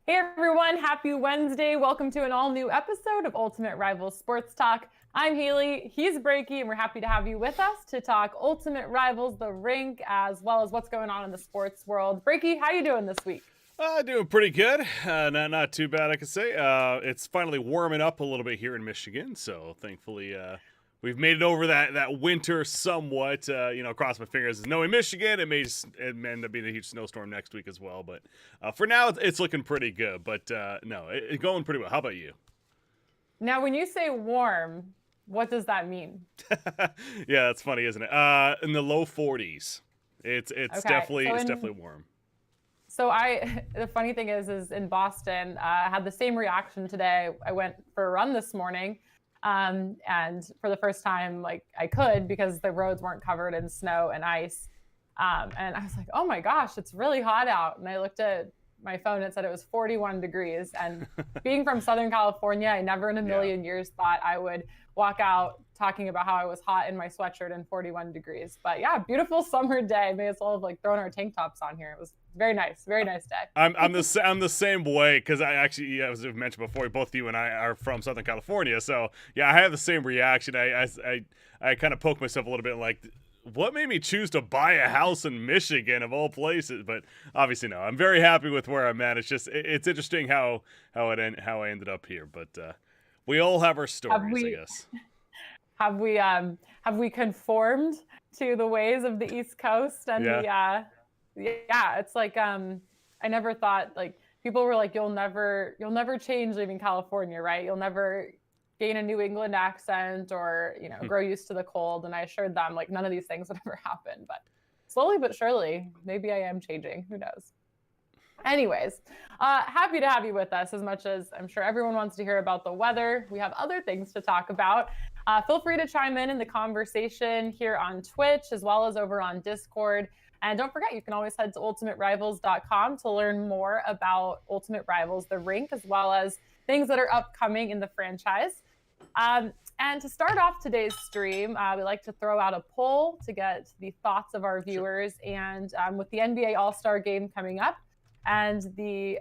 Hey everyone, happy Wednesday. Welcome to an all new episode of Ultimate Rivals Sports Talk. I'm Haley, he's Breaky, and we're happy to have you with us to talk Ultimate Rivals, the rink, as well as what's going on in the sports world. Breaky, how you doing this week? Doing pretty good. Not too bad, I could say. It's finally warming up a little bit here in Michigan, so thankfully we've made it over that winter somewhat. Cross my fingers. There's no in Michigan. It may end up being a huge snowstorm next week as well, but for now it's looking pretty good. But no, it's going pretty well. How about you? Now, when you say warm, what does that mean? Yeah, that's funny, isn't it? In the low 40s. It's Okay, definitely so it's in definitely warm. the funny thing is in Boston, I had the same reaction today. I went for a run this morning, and for the first time, like I could because the roads weren't covered in snow and ice. And I was like, oh my gosh, it's really hot out. And I looked at my phone and it said it was 41 degrees. And being from Southern California, I never in a Yeah. million years thought I would walk out talking about how I was hot in my sweatshirt in 41 degrees. But yeah, beautiful summer day. May as well have like thrown our tank tops on here. It was very nice day. I'm the same way because I actually, yeah, as I've mentioned before, both you and I are from Southern California, so yeah, I have the same reaction. I kind of poke myself a little bit, like, what made me choose to buy a house in Michigan of all places? But obviously, no, I'm very happy with where I'm at. It's just it's interesting how I ended up here, but we all have our Have stories, I we guess. have we conformed to the ways of the East Coast and Yeah. the yeah, it's like I never thought like people were like you'll never change leaving California, right? You'll never gain a New England accent or, grow used to the cold. And I assured them like none of these things would ever happen. But slowly but surely, maybe I am changing. Who knows? Anyways, happy to have you with us as much as I'm sure everyone wants to hear about the weather. We have other things to talk about. Feel free to chime in the conversation here on Twitch as well as over on Discord. And don't forget, you can always head to ultimaterivals.com to learn more about Ultimate Rivals, the rink, as well as things that are upcoming in the franchise. And to start off today's stream, we like to throw out a poll to get the thoughts of our viewers. And with the NBA All-Star Game coming up, and the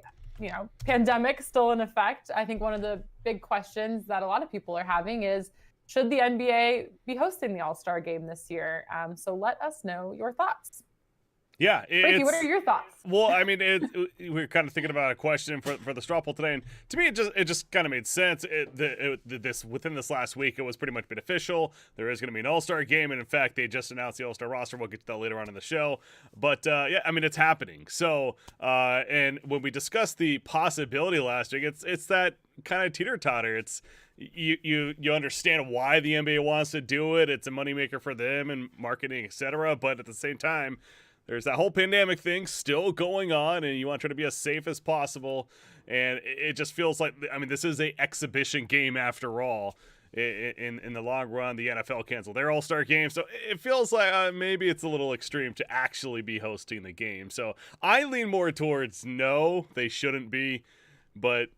pandemic still in effect, I think one of the big questions that a lot of people are having is, should the NBA be hosting the All-Star Game this year? So let us know your thoughts. Yeah, Ricky, what are it's your thoughts? well. I mean, we were kind of thinking about a question for the straw poll today, and to me, it just kind of made sense. This within this last week, it was pretty much been official. There is going to be an All-Star game, and in fact, they just announced the All-Star roster. We'll get to that later on in the show. But yeah, I mean, it's happening. So, and when we discussed the possibility last week, it's that kind of teeter-totter. It's you understand why the NBA wants to do it. It's a moneymaker for them and marketing, etc. But at the same time, there's that whole pandemic thing still going on, and you want to try to be as safe as possible. And it just feels like, I mean, this is a exhibition game after all. In the long run, the NFL canceled their All-Star game, so it feels like maybe it's a little extreme to actually be hosting the game. So I lean more towards no, they shouldn't be, but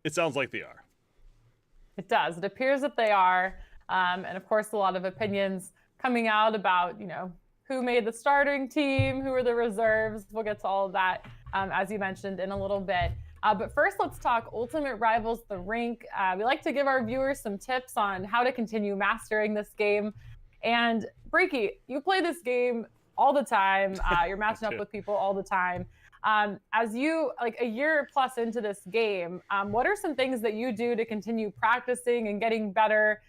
it sounds like they are. It does. It appears that they are. And of course, a lot of opinions coming out about, who made the starting team, who are the reserves. We'll get to all of that, as you mentioned, in a little bit. But first, let's talk Ultimate Rivals, the rink. We like to give our viewers some tips on how to continue mastering this game. And Breaky, you play this game all the time. You're matching up with people all the time. As you, like a year plus into this game, what are some things that you do to continue practicing and getting better?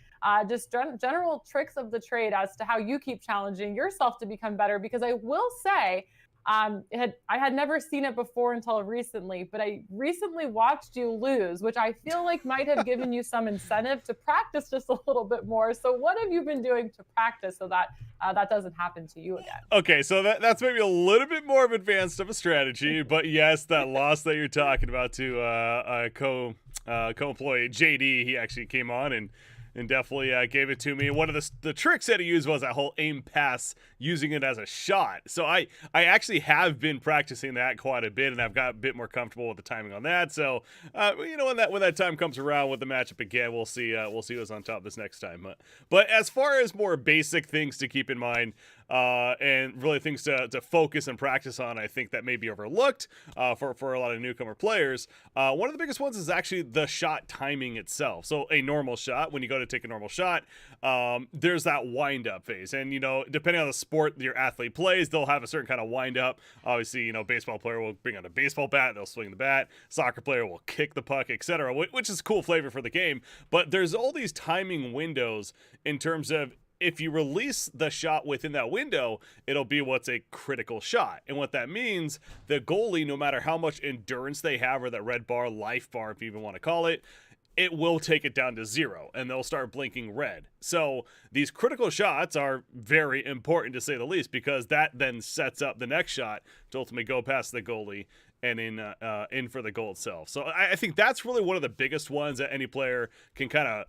Just general tricks of the trade as to how you keep challenging yourself to become better. Because I will say, I had never seen it before until recently, but I recently watched you lose, which I feel like might have given you some incentive to practice just a little bit more. So what have you been doing to practice so that that doesn't happen to you again? Okay, so that's maybe a little bit more of advanced of a strategy, but yes, that loss that you're talking about to co-employee JD, he actually came on and definitely gave it to me. One of the tricks that he used was that whole aim pass, using it as a shot. So I actually have been practicing that quite a bit, and I've got a bit more comfortable with the timing on that. So when that time comes around with the matchup again, we'll see who's on top this next time. But as far as more basic things to keep in mind, and really things to focus and practice on. I think that may be overlooked for a lot of newcomer players. One of the biggest ones is actually the shot timing itself. So a normal shot, when you go to take a normal shot, there's that wind up phase, and depending on the sport your athlete plays, they'll have a certain kind of wind up. Obviously, baseball player will bring out a baseball bat, they'll swing the bat. Soccer player will kick the puck, etc., which is cool flavor for the game. But there's all these timing windows in terms of, if you release the shot within that window, it'll be what's a critical shot. And what that means, the goalie, no matter how much endurance they have, or that red bar, life bar, if you even want to call it, it will take it down to 0, and they'll start blinking red. So these critical shots are very important, to say the least, because that then sets up the next shot to ultimately go past the goalie and in for the goal itself. So I think that's really one of the biggest ones that any player can kind of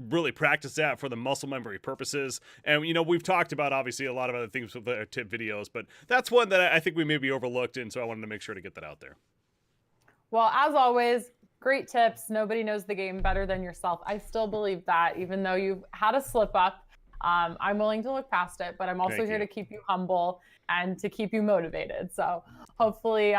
really practice at for the muscle memory purposes. And we've talked about obviously a lot of other things with our tip videos, but that's one that I think we maybe overlooked, and so I wanted to make sure to get that out there. Well, as always, great tips. Nobody knows the game better than yourself. I still believe that, even though you've had a slip up. I'm willing to look past it, but I'm also here to keep you humble and to keep you motivated. So hopefully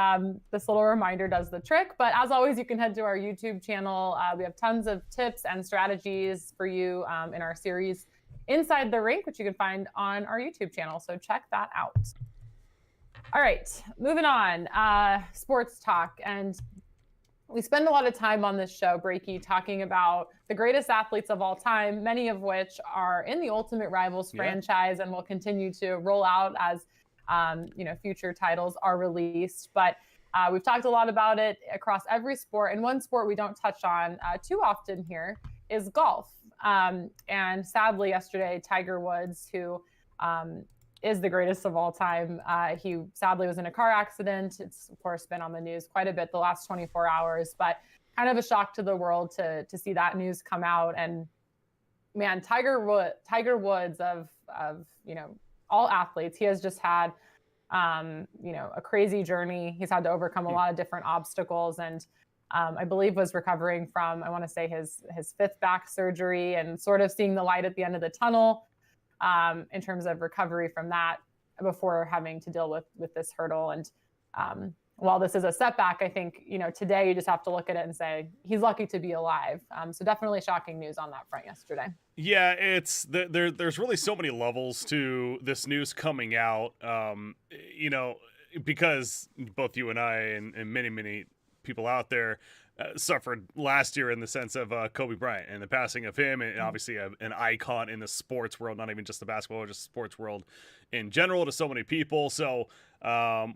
this little reminder does the trick. But as always, you can head to our YouTube channel. We have tons of tips and strategies for you in our series Inside the Rink, which you can find on our YouTube channel. So check that out. All right, moving on. Sports talk. And we spend a lot of time on this show, Breaky, talking about the greatest athletes of all time, many of which are in the Ultimate Rivals franchise and will continue to roll out as future titles are released. But we've talked a lot about it across every sport. And one sport we don't touch on too often here is golf. And sadly, yesterday, Tiger Woods, who is the greatest of all time. He sadly was in a car accident. It's, of course, been on the news quite a bit the last 24 hours, but kind of a shock to the world to see that news come out. And man, Tiger Woods of all athletes, he has just had a crazy journey. He's had to overcome a lot of different obstacles, and I believe was recovering from, I want to say, his 5th back surgery, and sort of seeing the light at the end of the tunnel in terms of recovery from that before having to deal with this hurdle. And while this is a setback, I think, today you just have to look at it and say he's lucky to be alive. So definitely shocking news on that front yesterday. Yeah, there's really so many levels to this news coming out, because both you and I and many, many people out there suffered last year in the sense of Kobe Bryant and the passing of him, and obviously an icon in the sports world, not even just the basketball, just the sports world in general, to so many people. So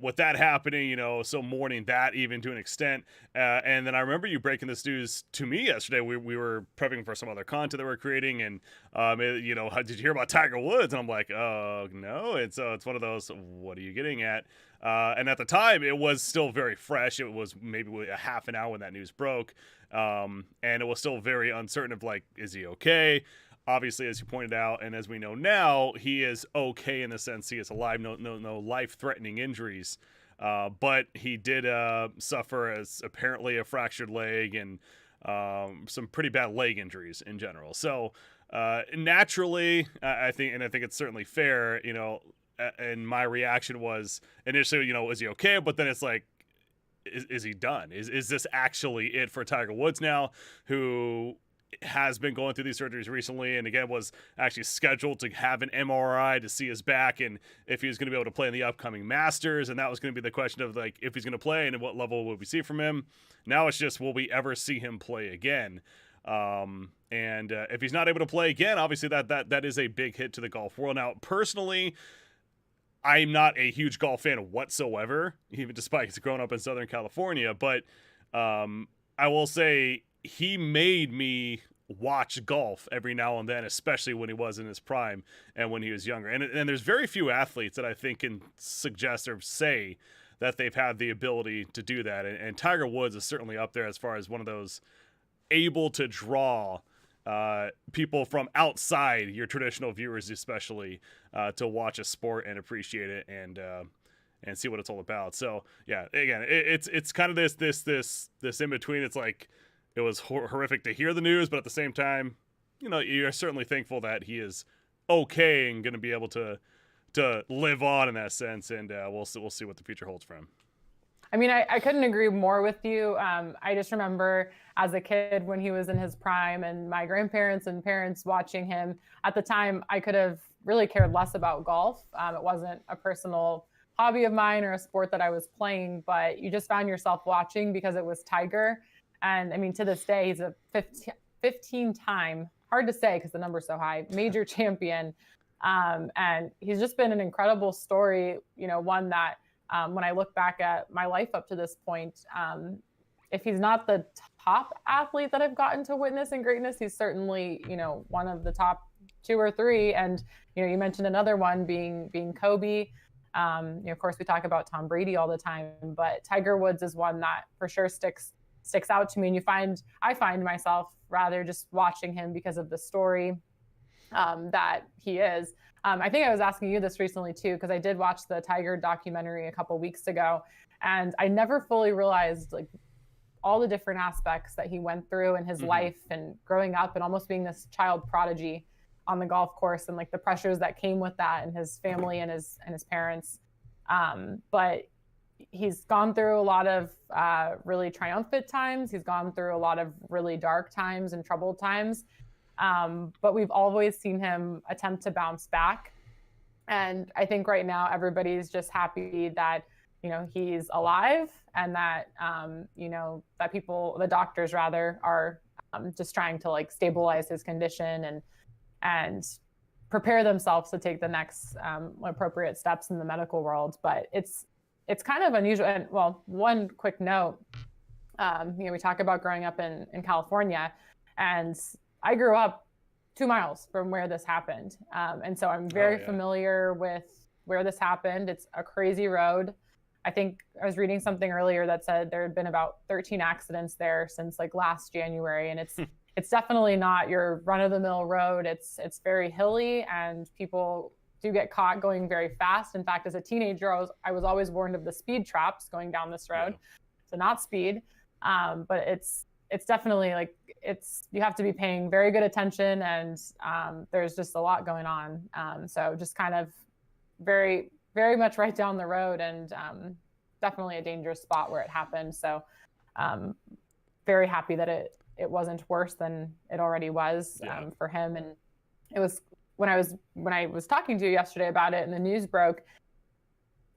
with that happening, so mourning that even to an extent. And then I remember you breaking this news to me yesterday. We were prepping for some other content that we're creating, and did you hear about Tiger Woods? And I'm like, oh no. It's one of those, what are you getting at? And at the time, it was still very fresh. It was maybe a half an hour when that news broke, and it was still very uncertain of, like, is he okay? Obviously, as you pointed out, and as we know now, he is okay in the sense he is alive, no life-threatening injuries. But he did suffer as apparently a fractured leg and some pretty bad leg injuries in general. So naturally, I think it's certainly fair, and my reaction was initially, is he okay? But then it's like, is he done? Is this actually it for Tiger Woods now, who has been going through these surgeries recently, and again was actually scheduled to have an MRI to see his back and if he was going to be able to play in the upcoming Masters, and that was going to be the question of, like, if he's going to play and at what level will we see from him. Now it's just, will we ever see him play again? And if he's not able to play again, obviously that is a big hit to the golf world. Now, personally, I'm not a huge golf fan whatsoever, even despite growing up in Southern California, but I will say he made me watch golf every now and then, especially when he was in his prime and when he was younger. And there's very few athletes that I think can suggest or say that they've had the ability to do that. And Tiger Woods is certainly up there as far as one of those able to draw people from outside your traditional viewers, especially to watch a sport and appreciate it and see what it's all about. So yeah, again, it's kind of this in between. It's like, it was horrific to hear the news, but at the same time, you're certainly thankful that he is okay and going to be able to to live on in that sense, and we'll see what the future holds for him. I mean, I couldn't agree more with you. I just remember as a kid when he was in his prime and my grandparents and parents watching him. At the time, I could have really cared less about golf. It wasn't a personal hobby of mine or a sport that I was playing, but you just found yourself watching because it was Tiger. And I mean, to this day, he's a 15-time, hard to say because the number's so high, major champion. And he's just been an incredible story, one that when I look back at my life up to this point, if he's not the top athlete that I've gotten to witness in greatness, he's certainly, one of the top 2 or 3. And, you mentioned another one being Kobe. Of course, we talk about Tom Brady all the time, but Tiger Woods is one that for sure sticks out to me. And I find myself rather just watching him because of the story that he is. I think I was asking you this recently too, because I did watch the Tiger documentary a couple weeks ago, and I never fully realized like all the different aspects that he went through in his life and growing up and almost being this child prodigy on the golf course, and like the pressures that came with that and his family and his parents. But he's gone through a lot of really triumphant times. He's gone through a lot of really dark times and troubled times. But we've always seen him attempt to bounce back. And I think right now everybody's just happy that, he's alive, and that, that the doctors rather, are just trying to like stabilize his condition and prepare themselves to take the next appropriate steps in the medical world. But it's kind of unusual. And well, one quick note, we talk about growing up in California, and I grew up 2 miles from where this happened. And so I'm very familiar with where this happened. It's a crazy road. I think I was reading something earlier that said there had been about 13 accidents there since like last January. And it's definitely not your run-of-the-mill road. It's very hilly, and people do get caught going very fast. In fact, as a teenager, I was always warned of the speed traps going down this road. So not speed, but it's definitely like you have to be paying very good attention, and there's just a lot going on. So just kind of very, very much right down the road, and definitely a dangerous spot where it happened. So very happy that it wasn't worse than it already was for him. And it was when I was talking to you yesterday about it and the news broke,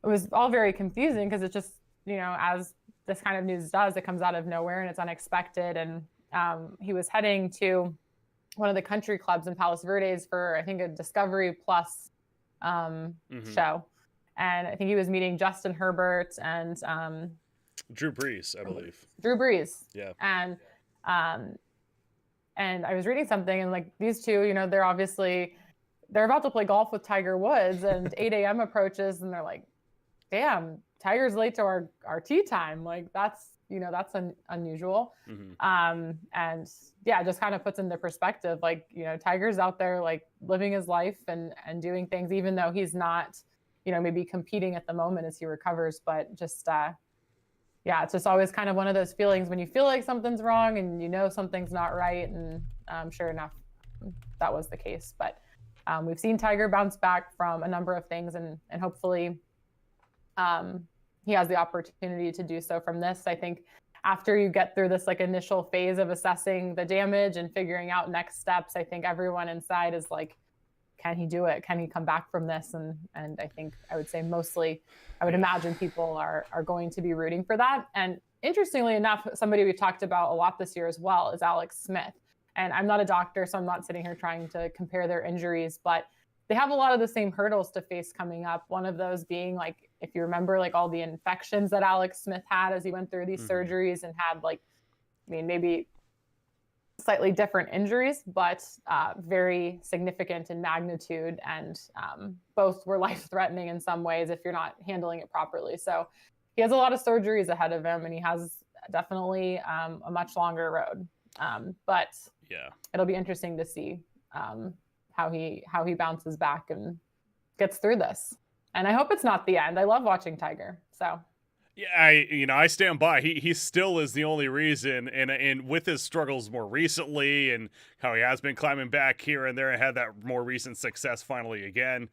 it was all very confusing because it just, as this kind of news does, it comes out of nowhere and it's unexpected. And he was heading to one of the country clubs in Palos Verdes for, I think, a Discovery Plus show. And I think he was meeting Justin Herbert and Drew Brees, I believe. Drew Brees. Yeah. And I was reading something, and like these two, they're about to play golf with Tiger Woods, and 8 a.m. approaches, and they're like, damn, Tiger's late to our tee time. Like that's unusual. And yeah, just kind of puts into perspective, like, Tiger's out there like living his life and doing things, even though he's not, maybe competing at the moment as he recovers, but just, it's just always kind of one of those feelings when you feel like something's wrong and something's not right. And sure enough, that was the case. But we've seen Tiger bounce back from a number of things, and hopefully he has the opportunity to do so from this. I think after you get through this like initial phase of assessing the damage and figuring out next steps, I think everyone inside is like, can he do it? Can he come back from this? And I think I would say mostly, I would imagine people are going to be rooting for that. And interestingly enough, somebody we've talked about a lot this year as well is Alex Smith. And I'm not a doctor, so I'm not sitting here trying to compare their injuries, but they have a lot of the same hurdles to face coming up. One of those being like, if you remember, like all the infections that Alex Smith had as he went through these surgeries and had maybe slightly different injuries, but very significant in magnitude, and both were life-threatening in some ways if you're not handling it properly. So he has a lot of surgeries ahead of him, and he has definitely a much longer road. But it'll be interesting to see how he bounces back and gets through this. And I hope it's not the end. I love watching Tiger. So yeah, I stand by. He still is the only reason, and with his struggles more recently, and how he has been climbing back here and there, and had that more recent success finally again.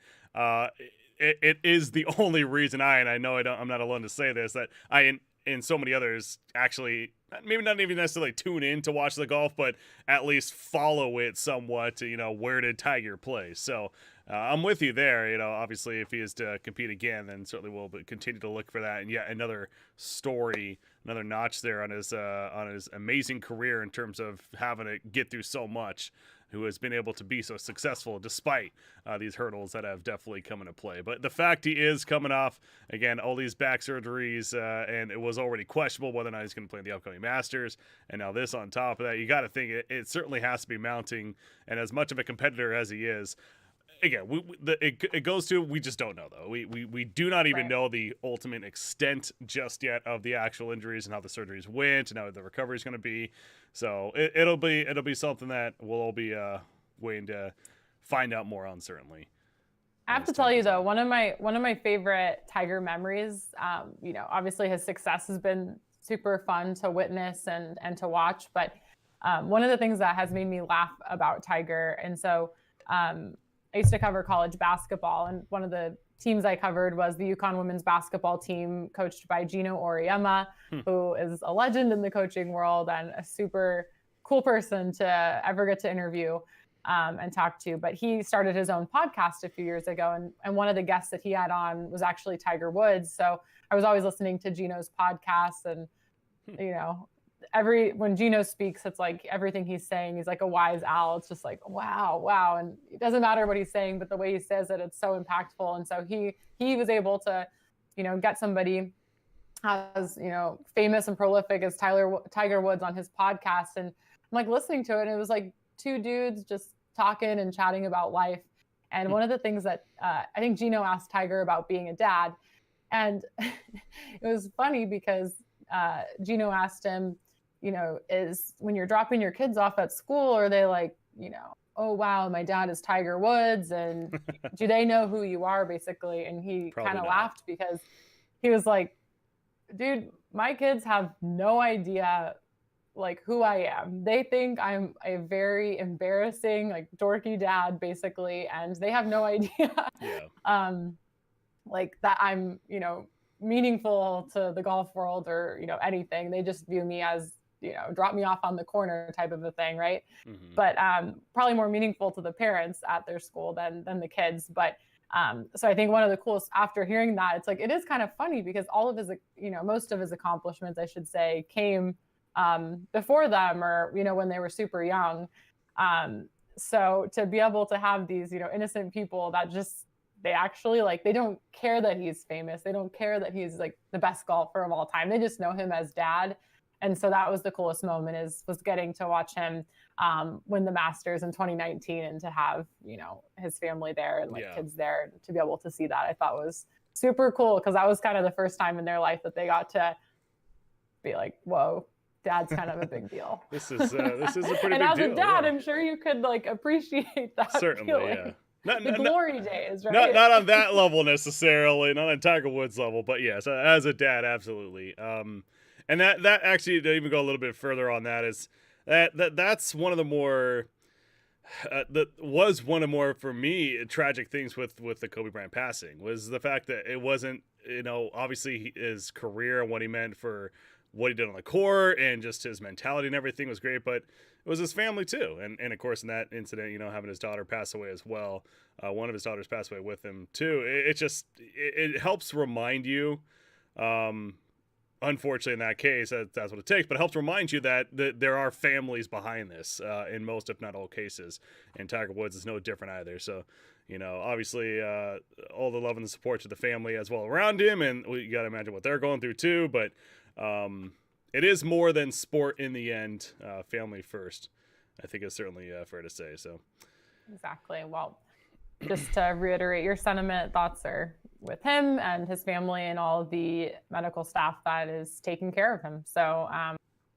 it is the only reason and I know I'm not alone to say this, that I and so many others actually maybe not even necessarily tune in to watch the golf, but at least follow it somewhat to, where did Tiger play. So I'm with you there. Obviously if he is to compete again, then certainly we'll continue to look for that. And yet another story, another notch there on his amazing career in terms of having to get through so much, who has been able to be so successful despite these hurdles that have definitely come into play. But the fact he is coming off, again, all these back surgeries, and it was already questionable whether or not he's going to play in the upcoming Masters, and now this on top of that, you got to think it certainly has to be mounting, and as much of a competitor as he is, again, it goes to, we just don't know, though. We do not even know the ultimate extent just yet of the actual injuries and how the surgeries went and how the recovery is going to be. So it'll be something that we'll all be waiting to find out more on, certainly. I have to tell you though, one of my favorite Tiger memories, obviously his success has been super fun to witness and to watch, but one of the things that has made me laugh about Tiger, and so I used to cover college basketball, and one of the teams I covered was the UConn women's basketball team coached by Gino Auriemma, who is a legend in the coaching world and a super cool person to ever get to interview and talk to. But he started his own podcast a few years ago, and one of the guests that he had on was actually Tiger Woods. So I was always listening to Gino's podcast, and when Gino speaks, it's like everything he's saying, he's like a wise owl. It's just like, wow. And it doesn't matter what he's saying, but the way he says it, it's so impactful. And so he was able to, get somebody as, famous and prolific as Tiger Woods on his podcast. And I'm like listening to it, and it was like two dudes just talking and chatting about life. And one of the things that I think Gino asked Tiger about being a dad, and it was funny because Gino asked him, is when you're dropping your kids off at school, are they like, oh, wow, my dad is Tiger Woods, and do they know who you are, basically? And he kind of laughed because he was like, dude, my kids have no idea like who I am. They think I'm a very embarrassing, like dorky dad, basically, and they have no idea like that I'm, meaningful to the golf world or, anything. They just view me as, drop me off on the corner type of a thing, right? Mm-hmm. But probably more meaningful to the parents at their school than the kids. But so I think one of the coolest, after hearing that, it's like, it is kind of funny because all of his, most of his accomplishments, I should say, came before them, or, when they were super young. So to be able to have these, innocent people that just, they actually they don't care that he's famous. They don't care that he's like the best golfer of all time. They just know him as dad. And so that was the coolest moment, was getting to watch him win the Masters in 2019, and to have, his family there and kids there, and to be able to see that, I thought was super cool, because that was kind of the first time in their life that they got to be like, whoa, dad's kind of a big deal. This is a pretty big deal. And as a dad, I'm sure you could appreciate that. Certainly, feeling. The glory days, right? Not on that level necessarily, not on Tiger Woods level, but yes, as a dad, absolutely. And that actually, to even go a little bit further on that, is that's one of the more that was one of more, for me, tragic things with the Kobe Bryant passing, was the fact that it wasn't, obviously his career and what he meant for what he did on the court and just his mentality and everything was great, but it was his family too. And of course, in that incident, having his daughter pass away as well, one of his daughters passed away with him too. It helps remind you, unfortunately in that case, that's what it takes, but it helps remind you that there are families behind this in most, if not all, cases. And Tiger Woods is no different either. So, obviously all the love and the support to the family as well around him, and you got to imagine what they're going through too. But it is more than sport in the end. Family first, I think, is certainly fair to say. So exactly. Well, just to reiterate your sentiment, thoughts are with him and his family and all of the medical staff that is taking care of him. So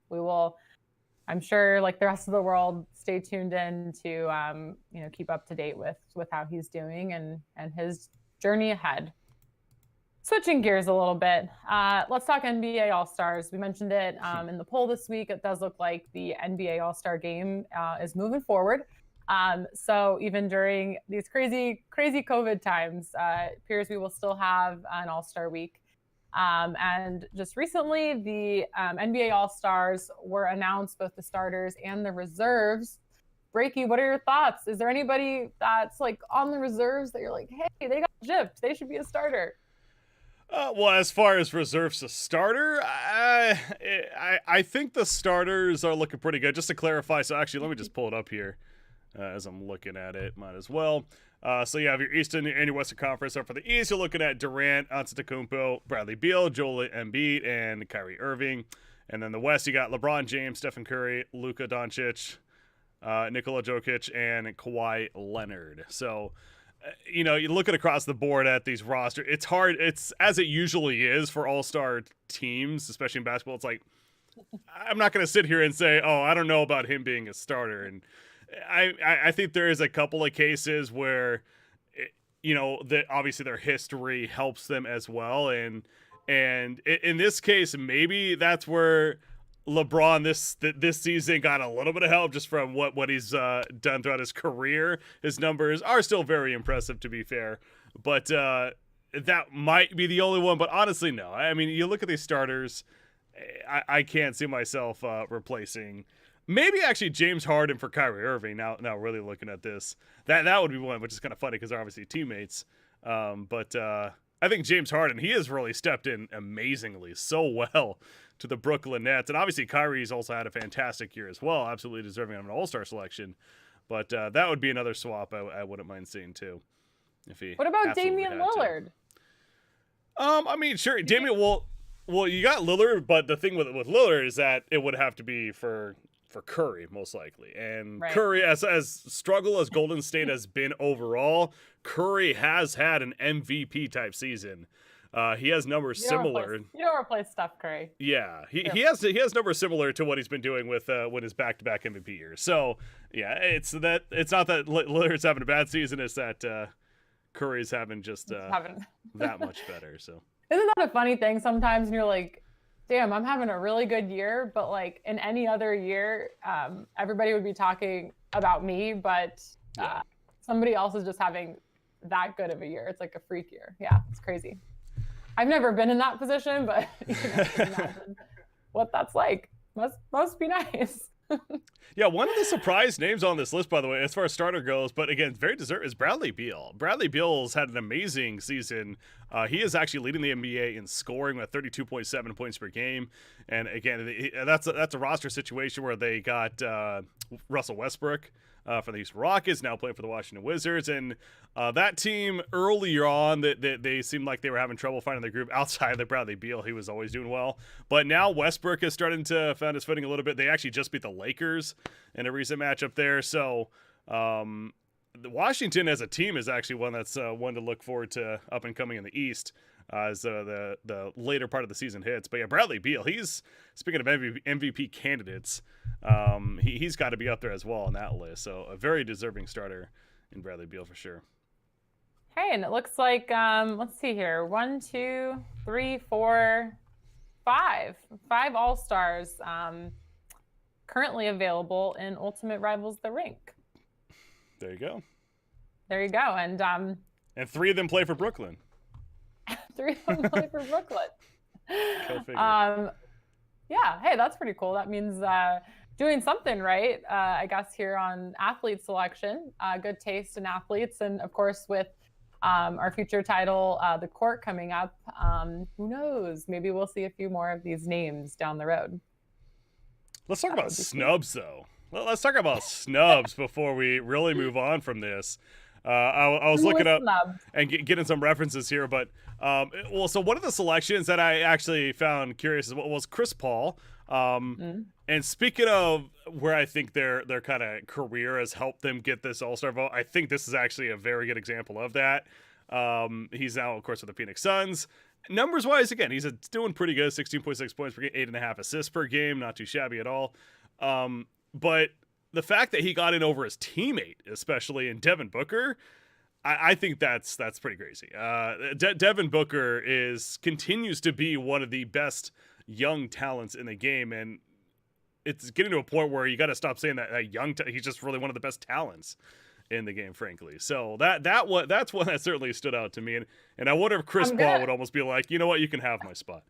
we will, I'm sure, like the rest of the world, stay tuned in to keep up to date with how he's doing and his journey ahead. Switching gears a little bit, let's talk NBA All-Stars. We mentioned it in the poll this week. It does look like the NBA All-Star game is moving forward. So even during these crazy COVID times, it appears we will still have an All-Star week. And just recently, the NBA All-Stars were announced, both the starters and the reserves. Breaky, what are your thoughts? Is there anybody that's like on the reserves that you're like, hey, they got gypped, they should be a starter? Well, as far as reserves to starter, I think the starters are looking pretty good. Just to clarify, so actually, let me just pull it up here as I'm looking at it. Might as well. So you have your Eastern and your Western Conference. So for the East, you're looking at Durant, Antetokounmpo, Bradley Beal, Joel Embiid, and Kyrie Irving. And then the West, you got LeBron James, Stephen Curry, Luka Doncic, Nikola Jokic, and Kawhi Leonard. So, you know, you look at across the board at these rosters, it's hard. It's as it usually is for all-star teams, especially in basketball. It's like, I'm not going to sit here and say, oh, I don't know about him being a starter. And I think there is a couple of cases where, you know, that obviously their history helps them as well. And in this case, maybe that's where LeBron this season got a little bit of help just from what he's done throughout his career. His numbers are still very impressive, to be fair, but that might be the only one. But honestly, no. I mean, you look at these starters, I can't see myself replacing. Maybe actually James Harden for Kyrie Irving. Now really looking at this, that would be one, which is kind of funny because they're obviously teammates. But I think James Harden, he has really stepped in amazingly so well to the Brooklyn Nets. And obviously Kyrie's also had a fantastic year as well, absolutely deserving of an all-star selection. But that would be another swap I wouldn't mind seeing too. If he What about Damian Lillard? I mean, sure, Damian. Well, you got Lillard, but the thing with Lillard is that it would have to be for Curry, most likely. And right. Curry, as struggle as Golden State has been overall, Curry has had an MVP type season. He has numbers similar. You don't replace Steph Curry. Yeah, he has numbers similar to what he's been doing with his back-to-back MVP years. So yeah, it's not that Lillard's having a bad season; it's that Curry's having just that much better. So isn't that a funny thing? Sometimes when you're like, damn, I'm having a really good year, but like in any other year, everybody would be talking about me, but somebody else is just having that good of a year. It's like a freak year. Yeah, it's crazy. I've never been in that position, but you can imagine what that's like. Must be nice. Yeah, one of the surprise names on this list, by the way, as far as starter goes, but again, very deserved, is Bradley Beal. Bradley Beal's had an amazing season. He is actually leading the NBA in scoring with 32.7 points per game. And again, that's a roster situation where they got Russell Westbrook for the Houston Rockets, now playing for the Washington Wizards. And that team earlier on, they seemed like they were having trouble finding their group outside of Bradley Beal. He was always doing well. But now Westbrook is starting to find his footing a little bit. They actually just beat the Lakers in a recent matchup there. So the Washington as a team is actually one that's one to look forward to up and coming in the East as the later part of the season hits. But yeah, Bradley Beal, he's, speaking of MVP candidates, he's got to be up there as well on that list. So a very deserving starter in Bradley Beal for sure. Hey, and it looks like, let's see here, 1, 2, 3, 4, 5 All-Stars currently available in Ultimate Rivals The Rink. There you go. And 3 of them play for Brooklyn. 3 of them play for Brooklyn. Go figure. Yeah, hey, that's pretty cool. That means doing something right, I guess, here on athlete selection. Good taste in athletes. And of course, with our future title, The Court, coming up, who knows? Maybe we'll see a few more of these names down the road. Let's talk about snubs, though. Let's talk about snubs before we really move on from this. I was looking up and getting some references here, but so one of the selections that I actually found curious was Chris Paul. And speaking of where I think their kind of career has helped them get this All-Star vote, I think this is actually a very good example of that. He's now, of course, with the Phoenix Suns. Numbers-wise, again, he's doing pretty good, 16.6 points per game, 8.5 assists per game, not too shabby at all. But the fact that he got in over his teammate, especially in Devin Booker, I think that's pretty crazy. Devin Booker continues to be one of the best young talents in the game, and it's getting to a point where you got to stop saying that he's just really one of the best talents in the game, frankly. So that's one that certainly stood out to me. And I wonder if Chris Paul would almost be like, you know what, you can have my spot.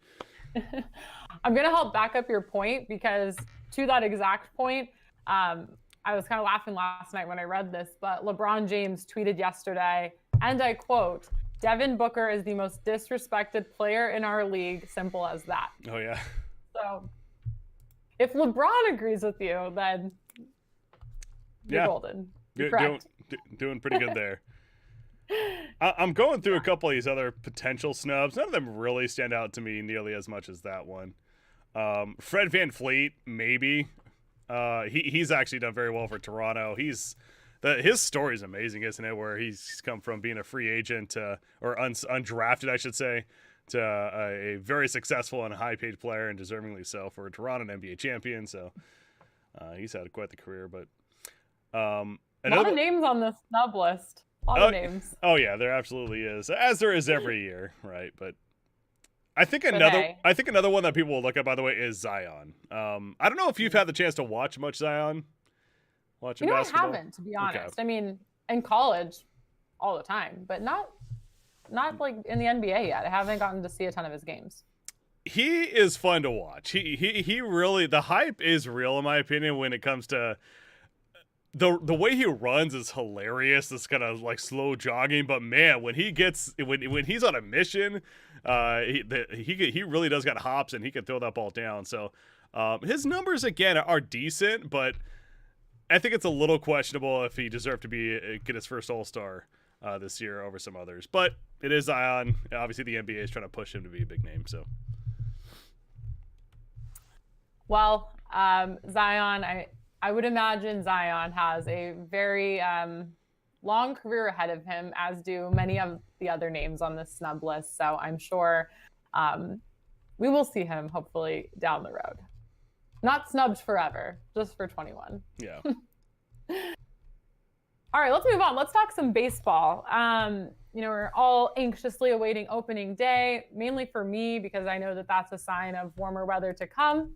I'm going to help back up your point, because to that exact point, I was kind of laughing last night when I read this, but LeBron James tweeted yesterday, and I quote, "Devin Booker is the most disrespected player in our league. Simple as that." Oh, yeah. So if LeBron agrees with you, then you're golden. Doing pretty good there. I'm going through a couple of these other potential snubs. None of them really stand out to me nearly as much as that one. Fred VanVleet, maybe. He's actually done very well for Toronto. His story is amazing, isn't it? Where he's come from being a free agent or undrafted, I should say, to a very successful and high-paid player, and deservingly so for Toronto, an NBA champion. So he's had quite the career. But a lot of names on this snub list. A lot of names. Oh yeah, there absolutely is, as there is every year, right? But I think another one that people will look at, by the way, is Zion. I don't know if you've had the chance to watch much Zion. Basketball? I haven't, to be honest. Okay. I mean, in college, all the time, but not like in the NBA yet. I haven't gotten to see a ton of his games. He is fun to watch. He really, the hype is real, in my opinion, when it comes to the way he runs is hilarious. This kind of like slow jogging, but man, when he's on a mission, he really does got hops, and he can throw that ball down. So his numbers again are decent, but I think it's a little questionable if he deserved to get his first All-Star this year over some others. But it is Zion. Obviously, the NBA is trying to push him to be a big name. So, well, Zion, I would imagine Zion has a very long career ahead of him, as do many of the other names on this snub list. So I'm sure we will see him hopefully down the road. Not snubbed forever, just for 21. Yeah. All right, let's move on. Let's talk some baseball. We're all anxiously awaiting opening day, mainly for me, because I know that that's a sign of warmer weather to come.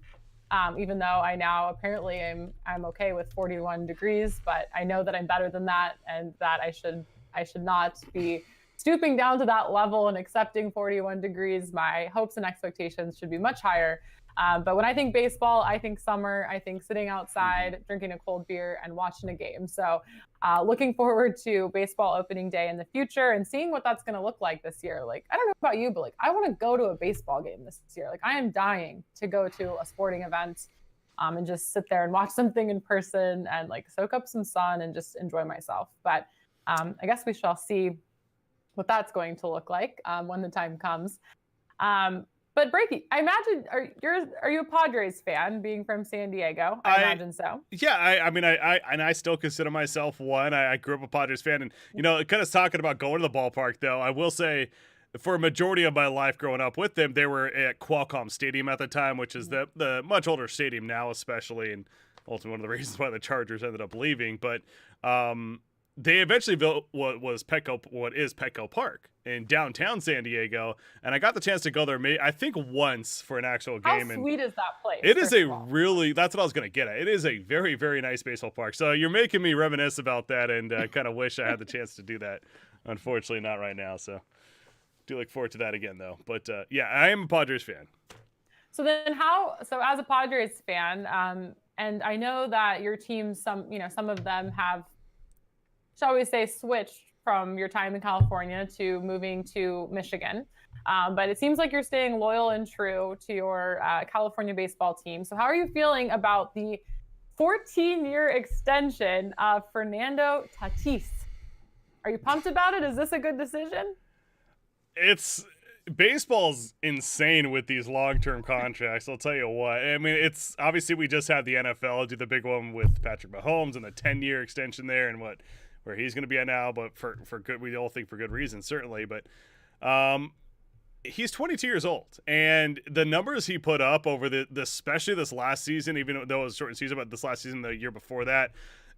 Even though I now apparently I'm okay with 41 degrees, but I know that I'm better than that, and that I should not be stooping down to that level and accepting 41 degrees. My hopes and expectations should be much higher. But when I think baseball, I think summer. I think sitting outside, drinking a cold beer, and watching a game. So looking forward to baseball opening day in the future and seeing what that's going to look like this year. Like, I don't know about you, but like, I want to go to a baseball game this year. Like, I am dying to go to a sporting event and just sit there and watch something in person and like soak up some sun and just enjoy myself. But I guess we shall see what that's going to look like when the time comes. But Breaky, I imagine are you a Padres fan, being from San Diego? I imagine so. Yeah, I still consider myself one. I grew up a Padres fan, and kind of talking about going to the ballpark though. I will say, for a majority of my life growing up with them, they were at Qualcomm Stadium at the time, which is the much older stadium now, especially, and ultimately one of the reasons why the Chargers ended up leaving. But they eventually built what is Petco Park in downtown San Diego, and I got the chance to go there, I think once for an actual game. How sweet is that place? It is that's what I was going to get at. It is a very, very nice baseball park. So you're making me reminisce about that, and kind of wish I had the chance to do that. Unfortunately, not right now. So do look forward to that again, though. But yeah, I am a Padres fan. So then as a Padres fan, and I know that your team, some of them have, shall we say, switched from your time in California to moving to Michigan. But it seems like you're staying loyal and true to your California baseball team. So how are you feeling about the 14-year extension of Fernando Tatis? Are you pumped about it? Is this a good decision? Baseball's insane with these long-term contracts. I'll tell you what. I mean, it's obviously, we just had the NFL do the big one with Patrick Mahomes and the 10-year extension there, and where he's going to be at now, but for good, we all think for good reason, certainly. But he's 22 years old, and the numbers he put up over especially this last season, even though it was a short season, but this last season, the year before that,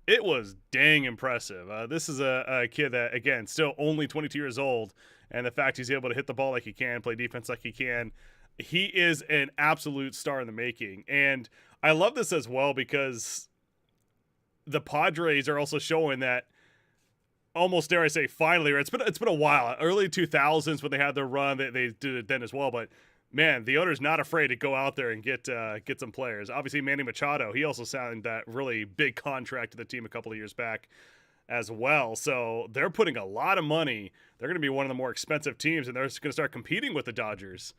it was dang impressive. This is a kid that, again, still only 22 years old, and the fact he's able to hit the ball like he can, play defense like he can, he is an absolute star in the making. And I love this as well because the Padres are also showing that, almost dare I say finally, right? It's been a while. Early 2000s when they had their run, they did it then as well. But man, the owner's not afraid to go out there and get some players. Obviously, Manny Machado, he also signed that really big contract to the team a couple of years back as well. So they're putting a lot of money. They're going to be one of the more expensive teams, and they're going to start competing with the Dodgers,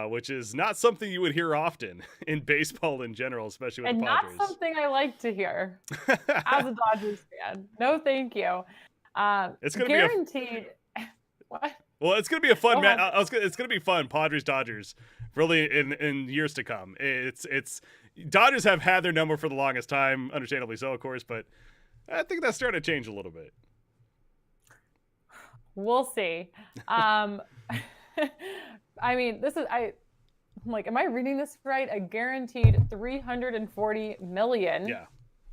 which is not something you would hear often in baseball in general, especially with the Padres. And not something I like to hear as a Dodgers fan. No, thank you. It's going to guaranteed. What? Well, it's going to be a fun match. It's going to be fun. Padres Dodgers, really in years to come. It's Dodgers have had their number for the longest time, understandably so, of course, but I think that's starting to change a little bit. We'll see. I mean, I'm like, am I reading this right? A guaranteed $340 million. Yeah.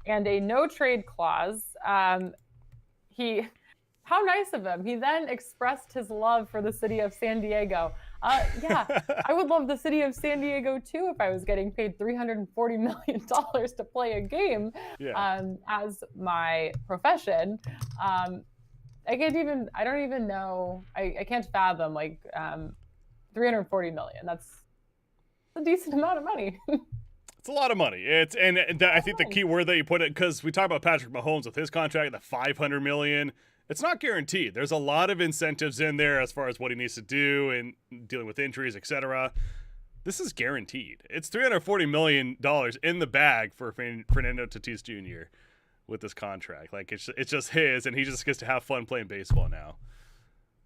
And a no trade clause. How nice of him. He then expressed his love for the city of San Diego. Yeah, I would love the city of San Diego too if I was getting paid $340 million to play a game as my profession. I don't even know. I can't fathom like $340 million. That's a decent amount of money. It's a lot of money. I think the key word that you put it, because we talk about Patrick Mahomes with his contract, the $500 million. It's not guaranteed. There's a lot of incentives in there as far as what he needs to do and dealing with injuries, etc. This is guaranteed. It's $340 million in the bag for Fernando Tatis Jr. with this contract. Like it's just his, and he just gets to have fun playing baseball now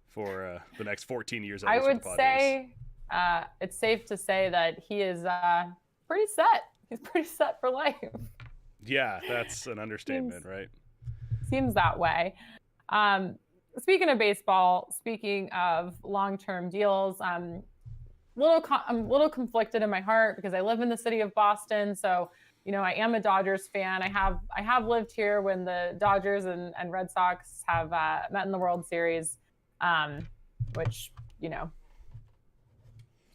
for the next 14 years. I would say it's safe to say that he is pretty set. He's pretty set for life. Yeah, that's an understatement, right? Seems that way. Speaking of baseball, speaking of long-term deals, I'm a little conflicted in my heart because I live in the city of Boston. So, I am a Dodgers fan. I have lived here when the Dodgers and Red Sox have met in the World Series, which,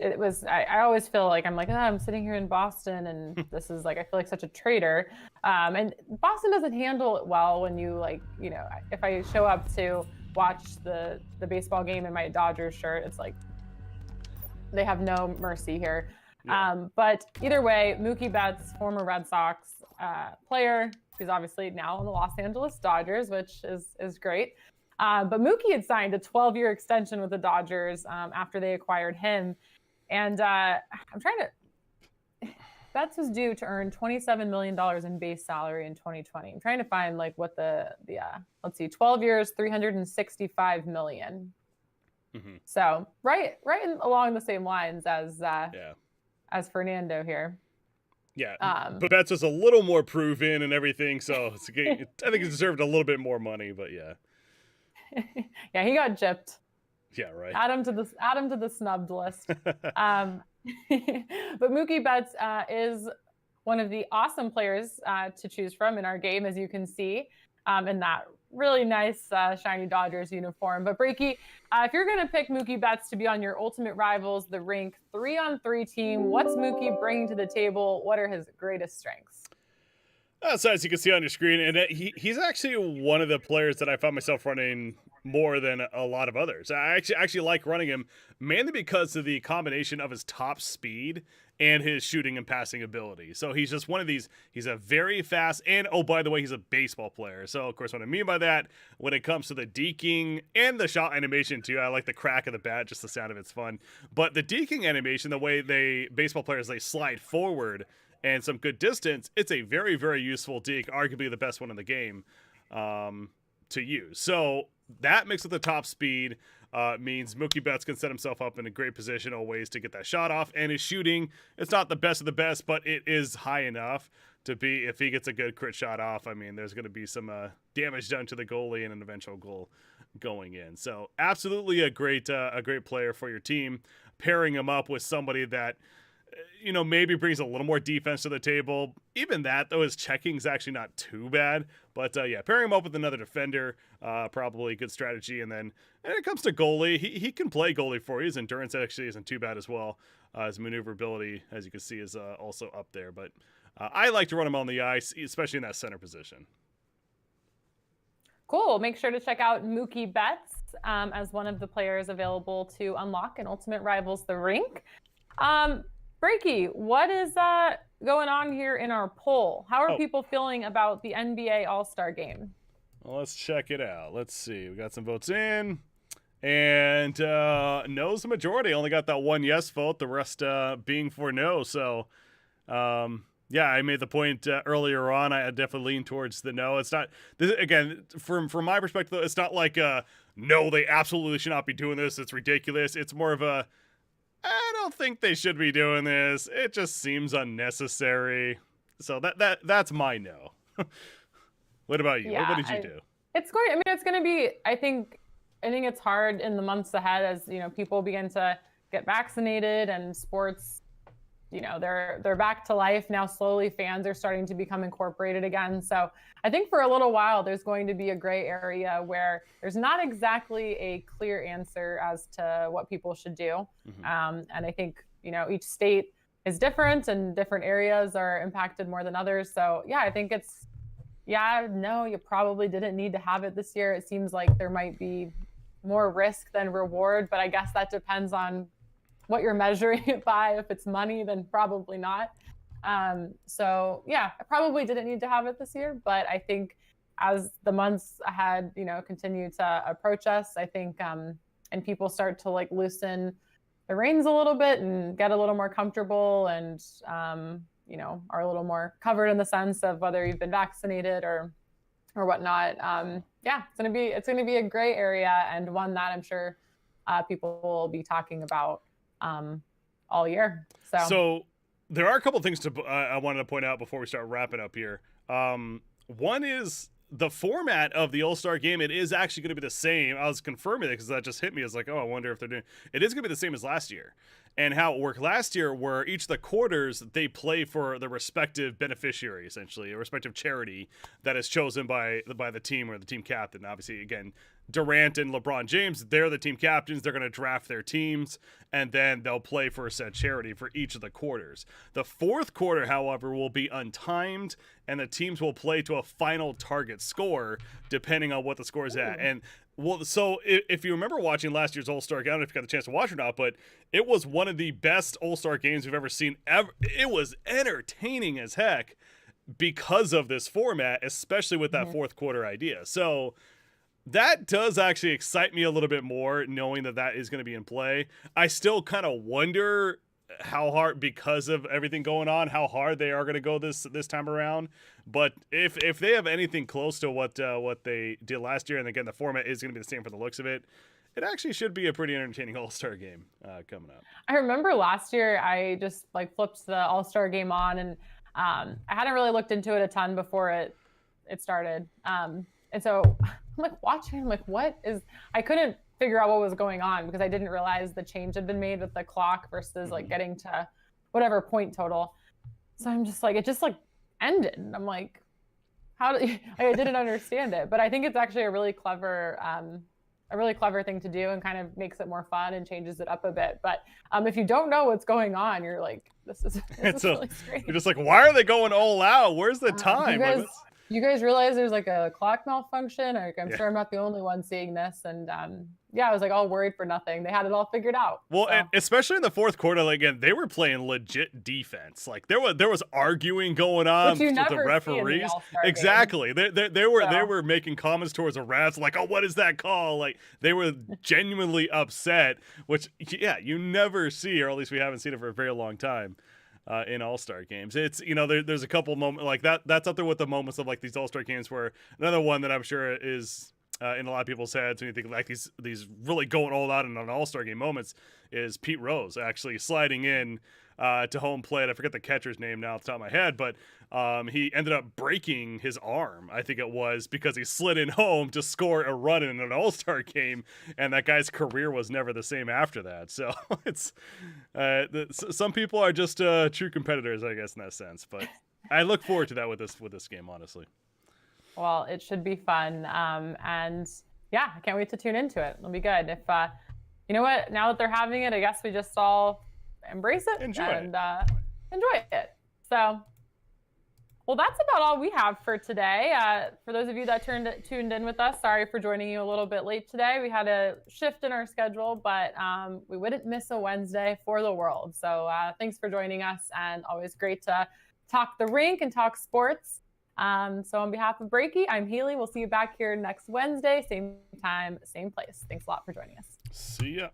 it was, I always feel like I'm sitting here in Boston and this is like, I feel like such a traitor. And Boston doesn't handle it well when you if I show up to watch the baseball game in my Dodgers shirt, it's like, they have no mercy here. Yeah. But either way, Mookie Betts, former Red Sox player, he's obviously now in the Los Angeles Dodgers, which is great. But Mookie had signed a 12-year extension with the Dodgers after they acquired him. And Betts was due to earn $27 million in base salary in 2020. I'm trying to find what the let's see, 12 years, $365 million. Mm-hmm. So right along the same lines as Fernando here. Yeah, but Betts was a little more proven and everything, so I think he deserved a little bit more money. But yeah, yeah, he got gypped. Yeah, right. Add him to the snubbed list. But Mookie Betts is one of the awesome players to choose from in our game, as you can see, in that really nice shiny Dodgers uniform. But Breaky, if you're going to pick Mookie Betts to be on your ultimate rivals, the rink 3-on-3 team, what's Mookie bringing to the table? What are his greatest strengths? So as you can see on your screen, and he's actually one of the players that I found myself running more than a lot of others. I actually like running him mainly because of the combination of his top speed and his shooting and passing ability. So he's just one of these, he's a very fast, and oh, by the way, he's a baseball player. So of course, what I mean by that, when it comes to the deking and the shot animation too, I like the crack of the bat, just the sound of it's fun. But the deking animation, the way baseball players, they slide forward and some good distance, it's a very, very useful deke, arguably the best one in the game to use. So that mixed with the top speed means Mookie Betts can set himself up in a great position always to get that shot off. And his shooting, it's not the best of the best, but it is high enough to be, if he gets a good crit shot off, I mean, there's going to be some damage done to the goalie and an eventual goal going in. So absolutely a great player for your team. Pairing him up with somebody that, maybe brings a little more defense to the table. Even that, though, his checking is actually not too bad. But, pairing him up with another defender, probably a good strategy. And then when it comes to goalie, he can play goalie for you. His endurance actually isn't too bad as well. His maneuverability, as you can see, is also up there. But I like to run him on the ice, especially in that center position. Cool. Make sure to check out Mookie Betts as one of the players available to unlock in Ultimate Rivals The Rink. Breaky, what is going on here in our poll? How are people feeling about the NBA All-Star Game? Well, let's check it out. Let's see. We got some votes in. And no's the majority. Only got that one yes vote, the rest being for no. So, yeah, I made the point earlier on. I definitely lean towards the no. It's not, again, from my perspective, it's not like, no, they absolutely should not be doing this. It's ridiculous. It's more of a, I don't think they should be doing this. It just seems unnecessary. So that's my no. What about you? Yeah, what did you do? It's going, I mean, it's going to be, I think it's hard in the months ahead as, people begin to get vaccinated and sports, they're back to life now. Slowly fans are starting to become incorporated again. So I think for a little while, there's going to be a gray area where there's not exactly a clear answer as to what people should do. And I think, each state is different and different areas are impacted more than others. So yeah, I think it's, no, you probably didn't need to have it this year. It seems like there might be more risk than reward, but I guess that depends on what you're measuring it by. If it's money, then probably not. So yeah, I probably didn't need to have it this year, but I think as the months ahead, continue to approach us, I think, and people start to like loosen the reins a little bit and get a little more comfortable and, are a little more covered in the sense of whether you've been vaccinated or whatnot. Yeah, it's gonna be a gray area and one that I'm sure people will be talking about all year. So there are a couple things I wanted to point out before we start wrapping up here. One is the format of the All-Star Game. It is actually going to be the same. I was confirming it because that just hit me. It's like, I wonder if they're doing. It is going to be the same as last year. And how it worked last year, where each of the quarters they play for the respective beneficiary, essentially, a respective charity that is chosen by the team or the team captain. Obviously, again, Durant and LeBron James, they're the team captains. They're going to draft their teams, and then they'll play for a said charity for each of the quarters. The fourth quarter, however, will be untimed, and the teams will play to a final target score, depending on what the score is at. And well, so if you remember watching last year's All-Star Game, I don't know if you got the chance to watch or not, but it was one of the best All-Star Games we've ever seen. It was entertaining as heck because of this format, especially with that fourth quarter idea. So that does actually excite me a little bit more, knowing that is going to be in play. I still kind of wonder how hard, because of everything going on, how hard they are going to go this time around. But if they have anything close to what they did last year, and again the format is going to be the same for the looks of it, it actually should be a pretty entertaining All-Star Game coming up. I remember last year I just like flipped the All-Star Game on, and I hadn't really looked into it a ton before it started. And so I'm like watching, I'm like, what is? I couldn't figure out what was going on because I didn't realize the change had been made with the clock versus like getting to whatever point total. So I'm just like, it just like ended. And I'm like, how did I didn't understand it, but I think it's actually a really clever thing to do and kind of makes it more fun and changes it up a bit. But if you don't know what's going on, you're like, this is really strange. You're just like, why are they going all out? Where's the time? You guys realize there's like a clock malfunction? I'm sure I'm not the only one seeing this. And I was like all worried for nothing. They had it all figured out. Well, so. And especially in the fourth quarter, like, again, they were playing legit defense. Like there was arguing going on with the referees. Exactly. They were making comments towards the refs like, oh, what is that call? Like they were genuinely upset, which you never see, or at least we haven't seen it for a very long time. In All-Star games, it's there's a couple moments like that. That's up there with the moments of like these All-Star games. Where another one that I'm sure is in a lot of people's heads when you think like these really going all out in an All-Star game moments is Pete Rose actually sliding in to home plate. I forget the catcher's name now off the top of my head, but he ended up breaking his arm, I think it was, because he slid in home to score a run in an All-Star game, and that guy's career was never the same after that. So it's some people are just true competitors, I guess, in that sense. But I look forward to that with this game, honestly. Well, it should be fun, and yeah, I can't wait to tune into it. It'll be good. If you know what, now that they're having it, I guess we just all embrace it, Enjoy and enjoy it. So, well, that's about all we have for today. For those of you that tuned in with us, sorry for joining you a little bit late today. We had a shift in our schedule, but we wouldn't miss a Wednesday for the world. So thanks for joining us, and always great to talk the rink and talk sports. So on behalf of Breaky, I'm Haley. We'll see you back here next Wednesday, same time, same place. Thanks a lot for joining us. See ya.